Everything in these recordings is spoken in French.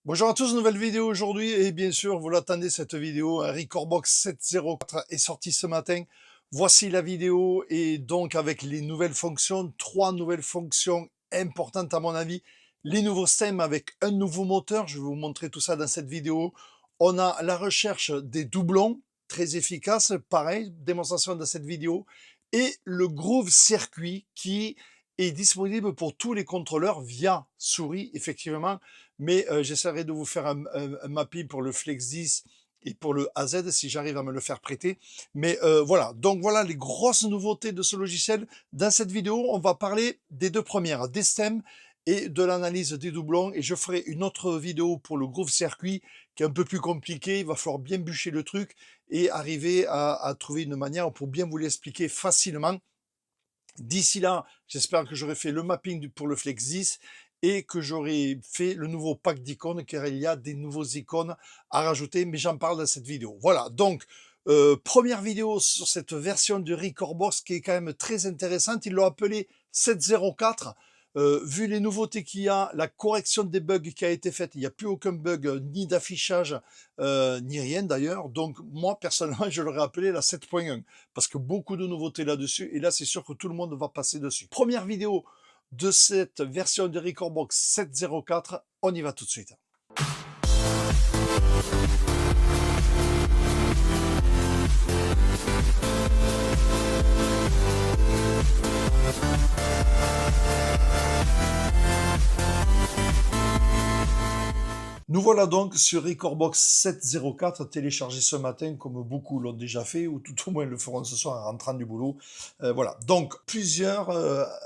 Bonjour à tous, nouvelle vidéo aujourd'hui et bien sûr vous l'attendez cette vidéo, un Recordbox 704 est sorti ce matin. Voici la vidéo et donc avec les nouvelles fonctions, trois nouvelles fonctions importantes à mon avis. Les nouveaux stems avec un nouveau moteur, je vais vous montrer tout ça dans cette vidéo. On a la recherche des doublons, très efficace, pareil, démonstration dans cette vidéo. Et le Groove Circuit qui est disponible pour tous les contrôleurs via souris, effectivement mais j'essaierai de vous faire un mapping pour le Flex 10 et pour le AZ si j'arrive à me le faire prêter. Mais voilà, donc voilà les grosses nouveautés de ce logiciel. Dans cette vidéo, on va parler des deux premières, des stems et de l'analyse des doublons. Et je ferai une autre vidéo pour le Groove Circuit qui est un peu plus compliqué. Il va falloir bien bûcher le truc et arriver à trouver une manière pour bien vous l'expliquer facilement. D'ici là, j'espère que j'aurai fait le mapping pour le Flex 10 et que j'aurai fait le nouveau pack d'icônes, car il y a des nouveaux icônes à rajouter, mais j'en parle dans cette vidéo. Voilà, donc, première vidéo sur cette version du Recordbox qui est quand même très intéressante. Ils l'ont appelé 704. Vu les nouveautés qu'il y a, la correction des bugs qui a été faite, il n'y a plus aucun bug, ni d'affichage, ni rien d'ailleurs. Donc moi, personnellement, je l'aurais appelé la 7.1 parce que beaucoup de nouveautés là-dessus, et là, c'est sûr que tout le monde va passer dessus. Première vidéo de cette version de Recordbox 704, on y va tout de suite. Nous voilà donc sur Recordbox 704 téléchargé ce matin comme beaucoup l'ont déjà fait ou tout au moins le feront ce soir en rentrant du boulot. Voilà, donc plusieurs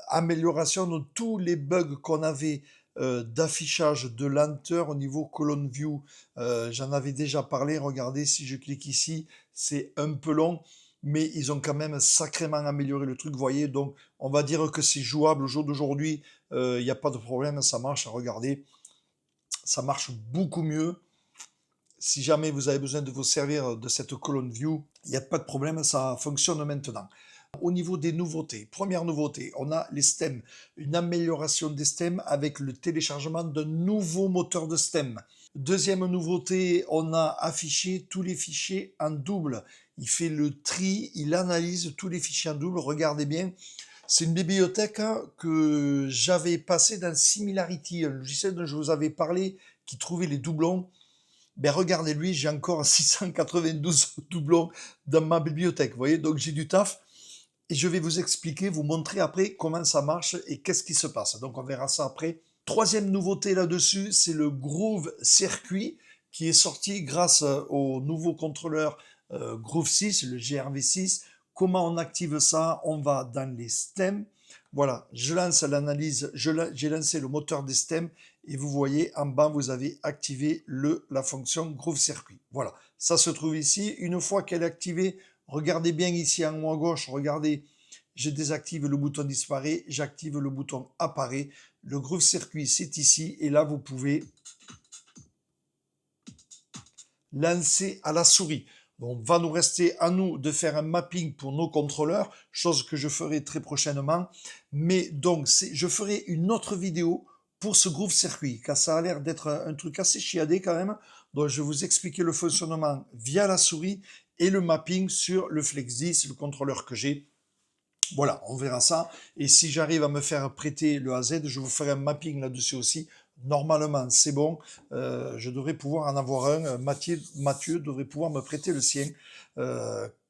améliorations de tous les bugs qu'on avait d'affichage, de lenteur au niveau column view. J'en avais déjà parlé, regardez si je clique ici, c'est un peu long. Mais ils ont quand même sacrément amélioré le truc, vous voyez, donc on va dire que c'est jouable au jour d'aujourd'hui, il n'y a pas de problème, ça marche, regardez, ça marche beaucoup mieux. Si jamais vous avez besoin de vous servir de cette colonne view, il n'y a pas de problème, ça fonctionne maintenant. Au niveau des nouveautés, première nouveauté, on a les stems, une amélioration des stems avec le téléchargement d'un nouveau moteur de stem. Deuxième nouveauté, on a affiché tous les fichiers en double. Il fait le tri, il analyse tous les fichiers en double, regardez bien. C'est une bibliothèque que j'avais passée dans Similarity, un logiciel dont je vous avais parlé, qui trouvait les doublons. Ben regardez lui, j'ai encore 692 doublons dans ma bibliothèque, vous voyez, donc j'ai du taf. Et je vais vous expliquer, vous montrer après comment ça marche et qu'est-ce qui se passe. Donc on verra ça après. Troisième nouveauté là-dessus, c'est le Groove Circuit qui est sorti grâce au nouveau contrôleur Groove 6, le GRV6. Comment on active ça? On va dans les stems. Voilà, je lance l'analyse, j'ai lancé le moteur des stems et vous voyez en bas, vous avez activé la fonction Groove Circuit. Voilà, ça se trouve ici. Une fois qu'elle est activée, regardez bien ici en haut à gauche, regardez, je désactive le bouton disparaît, j'active le bouton apparaît. Le Groove Circuit, c'est ici et là, vous pouvez lancer à la souris. Donc, va nous rester à nous de faire un mapping pour nos contrôleurs, chose que je ferai très prochainement. Mais donc, je ferai une autre vidéo pour ce Groove Circuit, car ça a l'air d'être un truc assez chiadé quand même. Donc, je vais vous expliquer le fonctionnement via la souris et le mapping sur le Flex 10, le contrôleur que j'ai. Voilà, on verra ça. Et si j'arrive à me faire prêter le AZ, je vous ferai un mapping là-dessus aussi. Normalement, c'est bon. Je devrais pouvoir en avoir un. Mathieu devrait pouvoir me prêter le sien.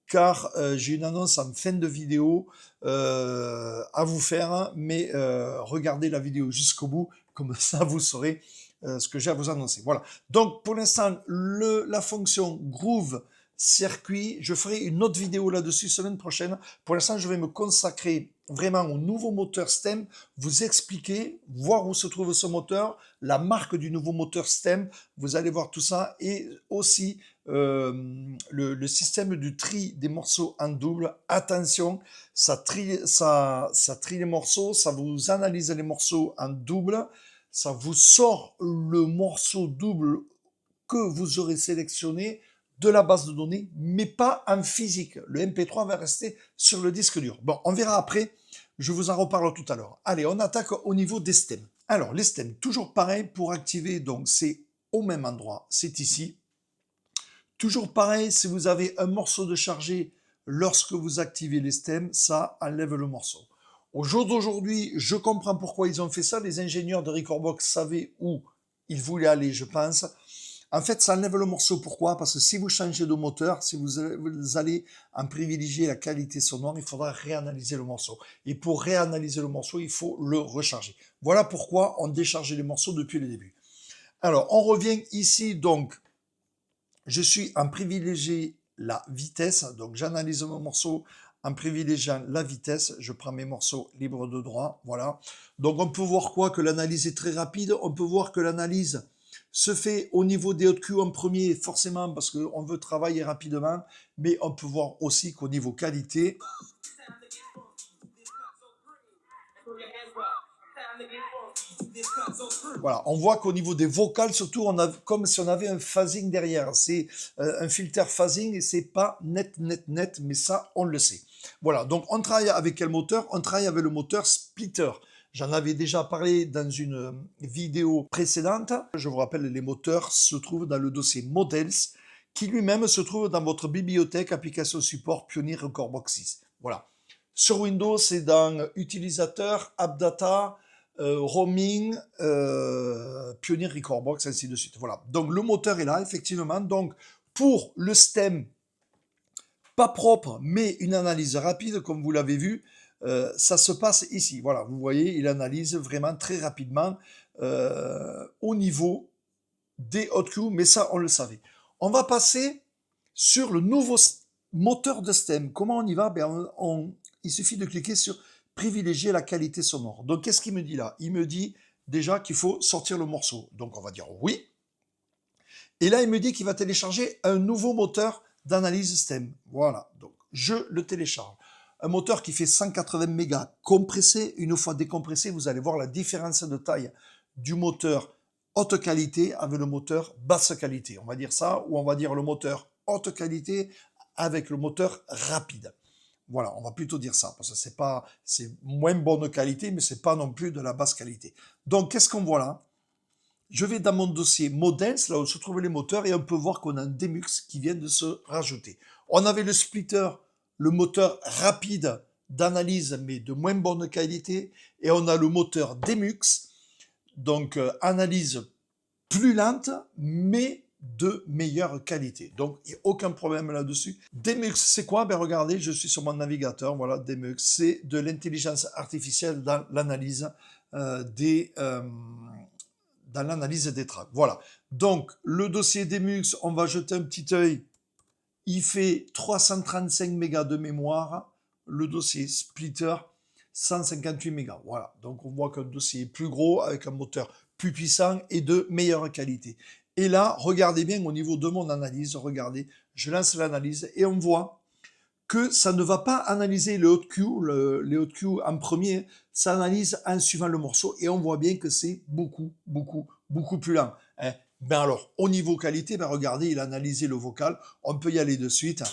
Car j'ai une annonce en fin de vidéo à vous faire. Mais regardez la vidéo jusqu'au bout. Comme ça, vous saurez ce que j'ai à vous annoncer. Voilà. Donc, pour l'instant, la fonction Groove Circuit, je ferai une autre vidéo là-dessus semaine prochaine. Pour l'instant, je vais me consacrer vraiment au nouveau moteur STEM, vous expliquer, voir où se trouve ce moteur, la marque du nouveau moteur STEM, vous allez voir tout ça, et aussi le système du tri des morceaux en double. Attention, ça trie les morceaux, ça vous analyse les morceaux en double, ça vous sort le morceau double que vous aurez sélectionné de la base de données, mais pas en physique. Le MP3 va rester sur le disque dur. Bon, on verra après, je vous en reparle tout à l'heure. Allez, on attaque au niveau des stems. Alors, les stems, toujours pareil, pour activer, donc c'est au même endroit, c'est ici. Toujours pareil, si vous avez un morceau de chargé lorsque vous activez les stems, ça enlève le morceau. Au jour d'aujourd'hui, je comprends pourquoi ils ont fait ça. Les ingénieurs de Recordbox savaient où ils voulaient aller, je pense. En fait, ça enlève le morceau. Pourquoi? Parce que si vous changez de moteur, si vous allez en privilégier la qualité sonore, il faudra réanalyser le morceau. Et pour réanalyser le morceau, il faut le recharger. Voilà pourquoi on déchargeait les morceaux depuis le début. Alors, on revient ici, donc, je suis en privilégié la vitesse, donc j'analyse mon morceau en privilégiant la vitesse, je prends mes morceaux libres de droit, voilà. Donc on peut voir quoi? Que l'analyse est très rapide, on peut voir que l'analyse se fait au niveau des hautes Q en premier, forcément parce qu'on veut travailler rapidement, mais on peut voir aussi qu'au niveau qualité, voilà, on voit qu'au niveau des vocales, surtout, on a comme si on avait un phasing derrière. C'est un filter phasing et c'est pas net, net, net, mais ça, on le sait. Voilà, donc on travaille avec quel moteur? On travaille avec le moteur splitter. J'en avais déjà parlé dans une vidéo précédente. Je vous rappelle, les moteurs se trouvent dans le dossier Models, qui lui-même se trouve dans votre bibliothèque application support Pioneer Recordbox 6. Voilà. Sur Windows, c'est dans Utilisateur, AppData, Roaming, Pioneer Recordbox, ainsi de suite. Voilà. Donc le moteur est là, effectivement. Donc pour le stem, pas propre, mais une analyse rapide, comme vous l'avez vu, ça se passe ici. Voilà, vous voyez, il analyse vraiment très rapidement au niveau des hot Q, mais ça, on le savait. On va passer sur le nouveau moteur de stem. Comment on y va? Il suffit de cliquer sur privilégier la qualité sonore. Donc, qu'est-ce qu'il me dit là? Il me dit déjà qu'il faut sortir le morceau. Donc, on va dire oui. Et là, il me dit qu'il va télécharger un nouveau moteur d'analyse stem. Voilà, donc je le télécharge. Un moteur qui fait 180 mégas compressé. Une fois décompressé, vous allez voir la différence de taille du moteur haute qualité avec le moteur basse qualité. On va dire ça, ou on va dire le moteur haute qualité avec le moteur rapide. Voilà, on va plutôt dire ça, parce que c'est moins bonne qualité, mais c'est pas non plus de la basse qualité. Donc, qu'est-ce qu'on voit là? Je vais dans mon dossier Models, là où se trouvent les moteurs, et on peut voir qu'on a un Demux qui vient de se rajouter. On avait le splitter, le moteur rapide d'analyse, mais de moins bonne qualité, et on a le moteur Demux, donc analyse plus lente, mais de meilleure qualité. Donc, il n'y a aucun problème là-dessus. Demux, c'est quoi? Ben regardez, je suis sur mon navigateur, voilà, Demux, c'est de l'intelligence artificielle dans l'analyse dans l'analyse des tracks. Voilà. Donc, le dossier Demux, on va jeter un petit œil. Il fait 335 mégas de mémoire. Le dossier Splitter, 158 mégas. Voilà. Donc, on voit qu'un dossier est plus gros, avec un moteur plus puissant et de meilleure qualité. Et là, regardez bien au niveau de mon analyse. Regardez, je lance l'analyse et on voit que ça ne va pas analyser le hot Q, les hot Q en premier, ça analyse en suivant le morceau et on voit bien que c'est beaucoup, beaucoup, beaucoup plus lent. Hein. Ben alors, au niveau qualité, ben regardez, il a analysé le vocal, on peut y aller de suite.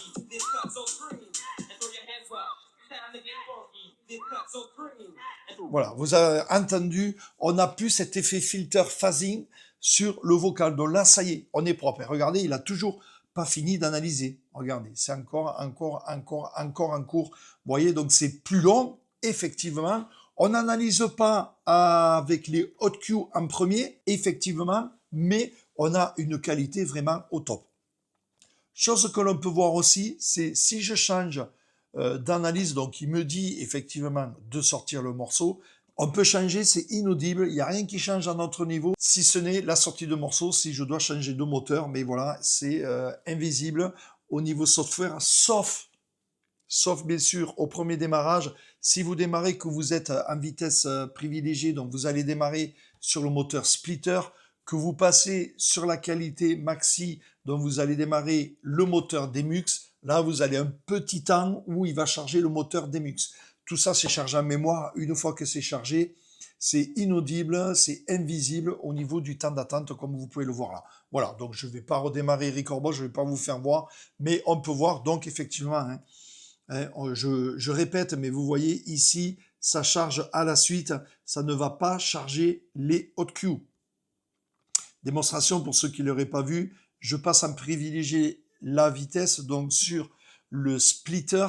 Voilà, vous avez entendu, on n'a plus cet effet filter phasing sur le vocal. Donc là, ça y est, on est propre. Et regardez, il a toujours pas fini d'analyser. Regardez, c'est encore en cours. Vous voyez, donc c'est plus long, effectivement. On n'analyse pas avec les hot Q en premier, effectivement, mais on a une qualité vraiment au top. Chose que l'on peut voir aussi, c'est si je change d'analyse, donc il me dit effectivement de sortir le morceau, on peut changer, c'est inaudible, il n'y a rien qui change à notre niveau, si ce n'est la sortie de morceau, si je dois changer de moteur, mais voilà, c'est invisible au niveau software, sauf bien sûr au premier démarrage. Si vous démarrez que vous êtes en vitesse privilégiée, donc vous allez démarrer sur le moteur splitter, que vous passez sur la qualité maxi, donc vous allez démarrer le moteur Demux, là vous allez un petit temps où il va charger le moteur Demux. Tout ça c'est chargé en mémoire, une fois que c'est chargé, c'est inaudible, c'est invisible au niveau du temps d'attente comme vous pouvez le voir là. Voilà, donc je ne vais pas redémarrer Recordbox, je ne vais pas vous faire voir, mais on peut voir donc effectivement, je répète, mais vous voyez ici, ça charge à la suite, ça ne va pas charger les hot Q. Démonstration pour ceux qui ne l'auraient pas vu, je passe en privilégier la vitesse, donc sur le splitter.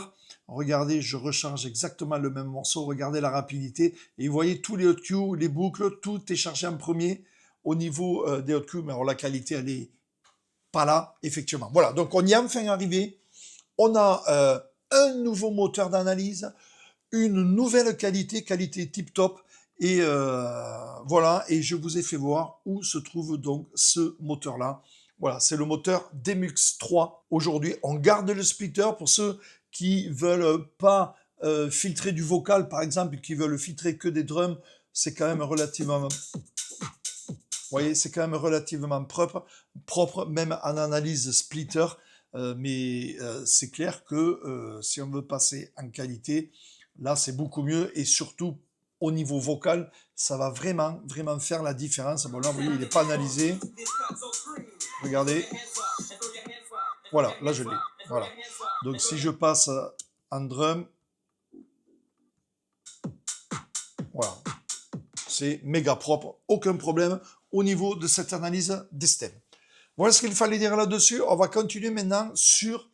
Regardez, je recharge exactement le même morceau, regardez la rapidité, et vous voyez tous les hot cues, les boucles, tout est chargé en premier au niveau des hot cues, mais alors la qualité, elle est pas là, effectivement. Voilà, donc on y est enfin arrivé. On a un nouveau moteur d'analyse, une nouvelle qualité, qualité tip-top, et voilà, et je vous ai fait voir où se trouve donc ce moteur-là. Voilà, c'est le moteur Demux 3. Aujourd'hui, on garde le splitter pour ceux qui veulent pas filtrer du vocal, par exemple, qui veulent filtrer que des drums. C'est quand même relativement, vous voyez, c'est quand même relativement propre, même en analyse splitter. Mais c'est clair que si on veut passer en qualité, là c'est beaucoup mieux, et surtout au niveau vocal, ça va vraiment, vraiment faire la différence. Bon là, vous voyez, il n'est pas analysé. Regardez. Voilà, là je l'ai. Voilà. Donc si je passe en drum, voilà, c'est méga propre, aucun problème au niveau de cette analyse des stems. Voilà ce qu'il fallait dire là-dessus. On va continuer maintenant sur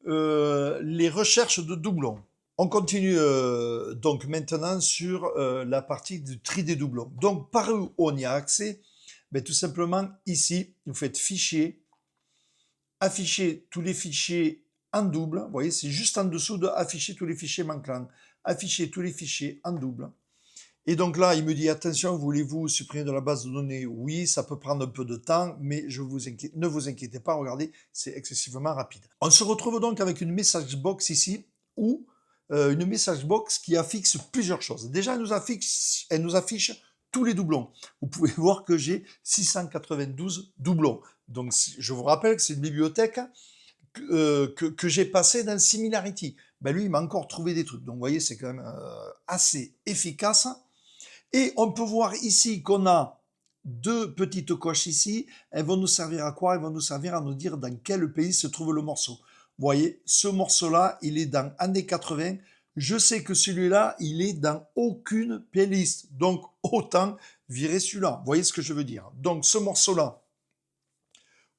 les recherches de doublons. On continue donc maintenant sur la partie du tri des doublons. Donc par où on y a accès? Ben, tout simplement ici, vous faites fichier, afficher tous les fichiers en double. Vous voyez, c'est juste en dessous de afficher tous les fichiers manquants. Afficher tous les fichiers en double. Et donc là, il me dit, attention, voulez-vous supprimer de la base de données? Oui, ça peut prendre un peu de temps, mais ne vous inquiétez pas, regardez, c'est excessivement rapide. On se retrouve donc avec une message box ici, ou une message box qui affiche plusieurs choses. Déjà, elle nous affiche tous les doublons. Vous pouvez voir que j'ai 692 doublons. Donc, je vous rappelle que c'est une bibliothèque que j'ai passée dans Similarity. Ben, lui, il m'a encore trouvé des trucs. Donc, vous voyez, c'est quand même assez efficace. Et on peut voir ici qu'on a deux petites coches ici. Elles vont nous servir à quoi? Elles vont nous servir à nous dire dans quel pays se trouve le morceau. Vous voyez, ce morceau-là, il est dans années 80. Je sais que celui-là, il est dans aucune playlist. Donc, autant virer celui-là. Vous voyez ce que je veux dire? Donc, ce morceau-là,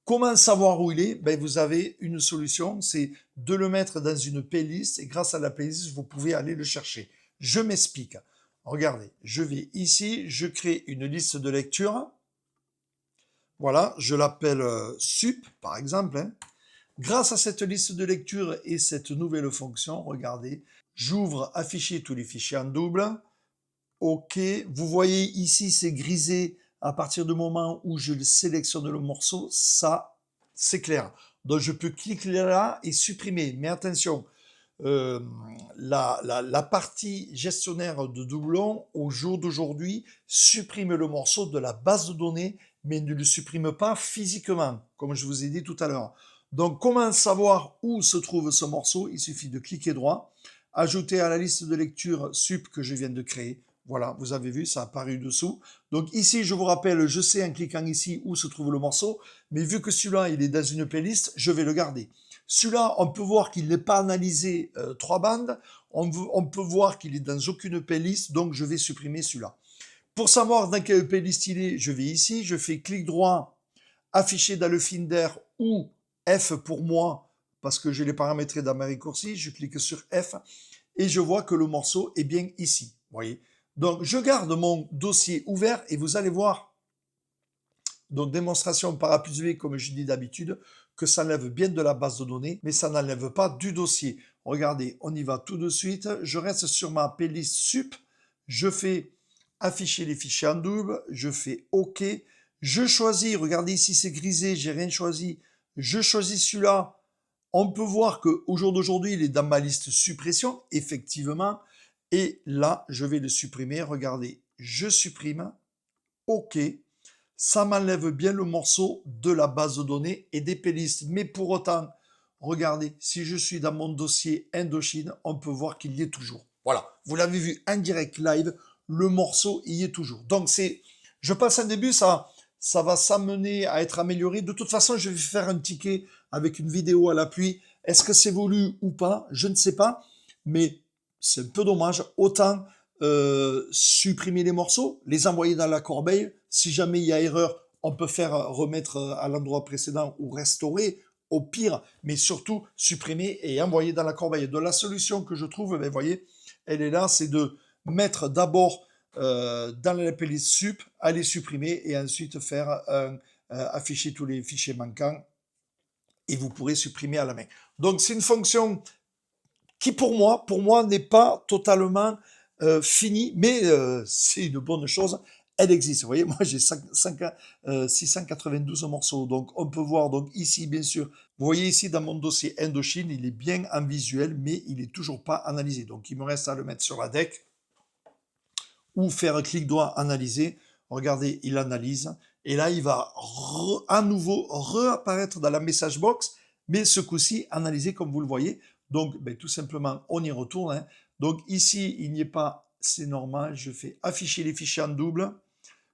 comment savoir où il est? Ben, vous avez une solution, c'est de le mettre dans une playlist. Et grâce à la playlist, vous pouvez aller le chercher. Je m'explique. Regardez, je vais ici, je crée une liste de lecture. Voilà, je l'appelle sup, par exemple. Hein. Grâce à cette liste de lecture et cette nouvelle fonction, regardez, j'ouvre afficher tous les fichiers en double. OK, vous voyez ici, c'est grisé à partir du moment où je sélectionne le morceau. Ça, c'est clair. Donc, je peux cliquer là et supprimer. Mais attention, la partie gestionnaire de doublons au jour d'aujourd'hui supprime le morceau de la base de données, mais ne le supprime pas physiquement, comme je vous ai dit tout à l'heure. Donc comment savoir où se trouve ce morceau? Il suffit de cliquer droit, ajouter à la liste de lecture sup que je viens de créer. Voilà, vous avez vu, ça a apparu dessous. Donc ici, je vous rappelle, je sais en cliquant ici où se trouve le morceau, mais vu que celui-là, il est dans une playlist, je vais le garder. Celui-là, on peut voir qu'il n'est pas analysé 3 bandes. On peut voir qu'il est dans aucune playlist, donc je vais supprimer celui-là. Pour savoir dans quelle playlist il est, je vais ici, je fais clic droit, afficher dans le Finder ou F pour moi, parce que je l'ai paramétré dans ma raccourci, je clique sur F et je vois que le morceau est bien ici. Vous voyez? Donc je garde mon dossier ouvert et vous allez voir, donc démonstration par A plus B comme je dis d'habitude, que ça enlève bien de la base de données, mais ça n'enlève pas du dossier. Regardez, on y va tout de suite. Je reste sur ma playlist sup. Je fais afficher les fichiers en double. Je fais OK. Je choisis, regardez ici c'est grisé, j'ai rien choisi. Je choisis celui-là. On peut voir qu'au jour d'aujourd'hui, il est dans ma liste suppression, effectivement. Et là, je vais le supprimer. Regardez, je supprime. OK. Ça m'enlève bien le morceau de la base de données et des playlists. Mais pour autant, regardez, si je suis dans mon dossier Indochine, on peut voir qu'il y est toujours. Voilà, vous l'avez vu en direct live, le morceau y est toujours. Donc je passe un début, ça va s'amener à être amélioré. De toute façon, je vais faire un ticket avec une vidéo à l'appui. Est-ce que c'est voulu ou pas? Je ne sais pas, mais c'est un peu dommage. Autant supprimer les morceaux, les envoyer dans la corbeille. Si jamais il y a erreur, On peut faire remettre à l'endroit précédent ou restaurer au pire, mais surtout supprimer et envoyer dans la corbeille. Donc la solution que je trouve, ben, vous voyez, elle est là, c'est de mettre d'abord dans la playlist sup, aller supprimer et ensuite faire afficher tous les fichiers manquants et vous pourrez supprimer à la main. Donc c'est une fonction qui pour moi n'est pas totalement finie, mais c'est une bonne chose. Elle existe. Vous voyez, moi j'ai 692 morceaux, donc on peut voir donc ici bien sûr. Vous voyez ici dans mon dossier Indochine, il est bien en visuel, mais il est toujours pas analysé. Donc il me reste à le mettre sur la deck ou faire un clic droit analyser. Regardez, il analyse. Et là, il va à nouveau réapparaître dans la message box, mais ce coup-ci analysé comme vous le voyez. Donc, ben, tout simplement, on y retourne. Hein. Donc ici, il n'y est pas, c'est normal. Je fais afficher les fichiers en double.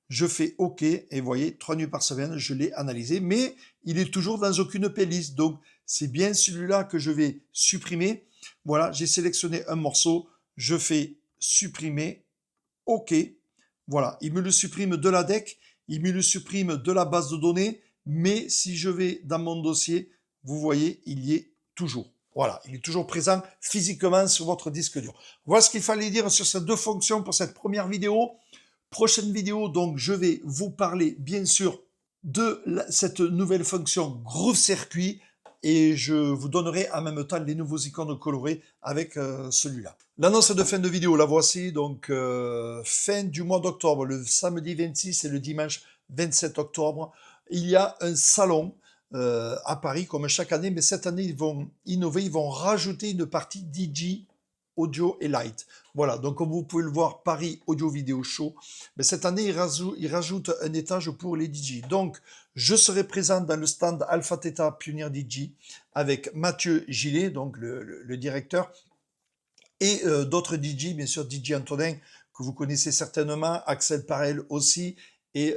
Je fais OK. Et vous voyez, 3 nuits par semaine, je l'ai analysé. Mais il est toujours dans aucune playlist. Donc, c'est bien celui-là que je vais supprimer. Voilà, j'ai sélectionné un morceau. Je fais supprimer. OK. Voilà, il me le supprime de la deck, il me le supprime de la base de données, mais si je vais dans mon dossier, vous voyez, il y est toujours. Voilà, il est toujours présent physiquement sur votre disque dur. Voilà ce qu'il fallait dire sur ces deux fonctions pour cette première vidéo. Prochaine vidéo, donc, je vais vous parler, bien sûr, de cette nouvelle fonction Groove Circuit et je vous donnerai en même temps les nouveaux icônes colorées avec celui-là. L'annonce de fin de vidéo, la voici, donc fin du mois d'octobre, le samedi 26 et le dimanche 27 octobre, il y a un salon à Paris, comme chaque année, mais cette année, ils vont innover, ils vont rajouter une partie DJ, audio et light. Voilà, donc comme vous pouvez le voir, Paris Audio Vidéo Show, mais cette année, ils rajoutent un étage pour les DJ. Donc, je serai présent dans le stand Alpha Theta Pioneer DJ avec Mathieu Gillet, donc le directeur, et d'autres DJ, bien sûr DJ Antonin, que vous connaissez certainement, Axel Parel aussi, et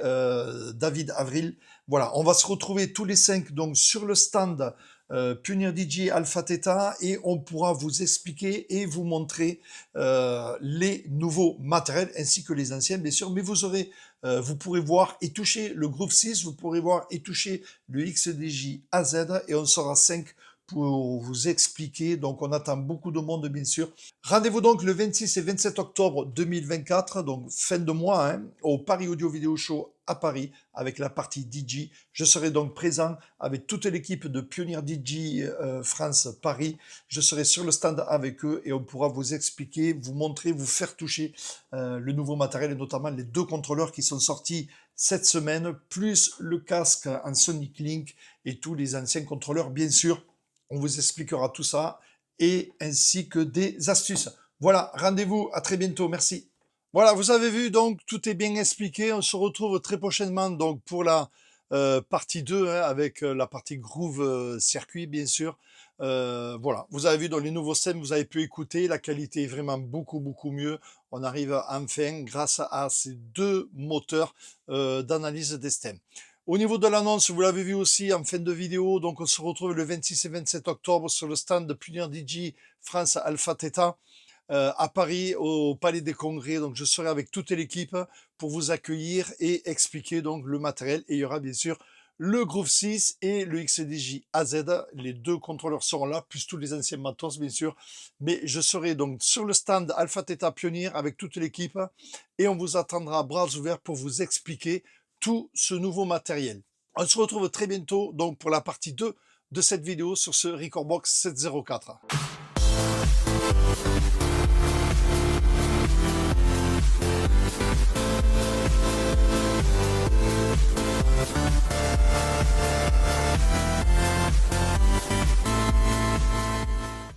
David Avril. Voilà, on va se retrouver tous les 5 donc sur le stand Pioneer DJ Alpha Theta et on pourra vous expliquer et vous montrer les nouveaux matériels ainsi que les anciens, bien sûr, mais vous pourrez voir et toucher le Groove 6, vous pourrez voir et toucher le XDJ AZ et on sera 5 pour vous expliquer. Donc, on attend beaucoup de monde, bien sûr. Rendez-vous donc le 26 et 27 octobre 2024, donc fin de mois, hein, au Paris Audio Vidéo Show à Paris, avec la partie DJ. Je serai donc présent avec toute l'équipe de Pioneer DJ France Paris. Je serai sur le stand avec eux et on pourra vous expliquer, vous montrer, vous faire toucher le nouveau matériel et notamment les 2 contrôleurs qui sont sortis cette semaine, plus le casque en Sonic Link et tous les anciens contrôleurs, bien sûr. On vous expliquera tout ça et ainsi que des astuces. Voilà, rendez-vous à très bientôt. Merci. Voilà, vous avez vu, donc tout est bien expliqué. On se retrouve très prochainement donc pour la partie 2 hein, avec la partie Groove Circuit, bien sûr. Voilà, vous avez vu dans les nouveaux thèmes, vous avez pu écouter. La qualité est vraiment beaucoup mieux. On arrive enfin grâce à ces 2 moteurs d'analyse des thèmes. Au niveau de l'annonce, vous l'avez vu aussi en fin de vidéo, donc on se retrouve le 26 et 27 octobre sur le stand de Pioneer DJ France Alpha Theta à Paris au Palais des Congrès. Donc je serai avec toute l'équipe pour vous accueillir et expliquer donc le matériel. Et il y aura bien sûr le Groove 6 et le XDJ AZ. Les 2 contrôleurs seront là, plus tous les anciens matos bien sûr. Mais je serai donc sur le stand Alpha Theta Pioneer avec toute l'équipe et on vous attendra à bras ouverts pour vous expliquer tout ce nouveau matériel. On se retrouve très bientôt donc pour la partie 2 de cette vidéo sur ce Recordbox 704.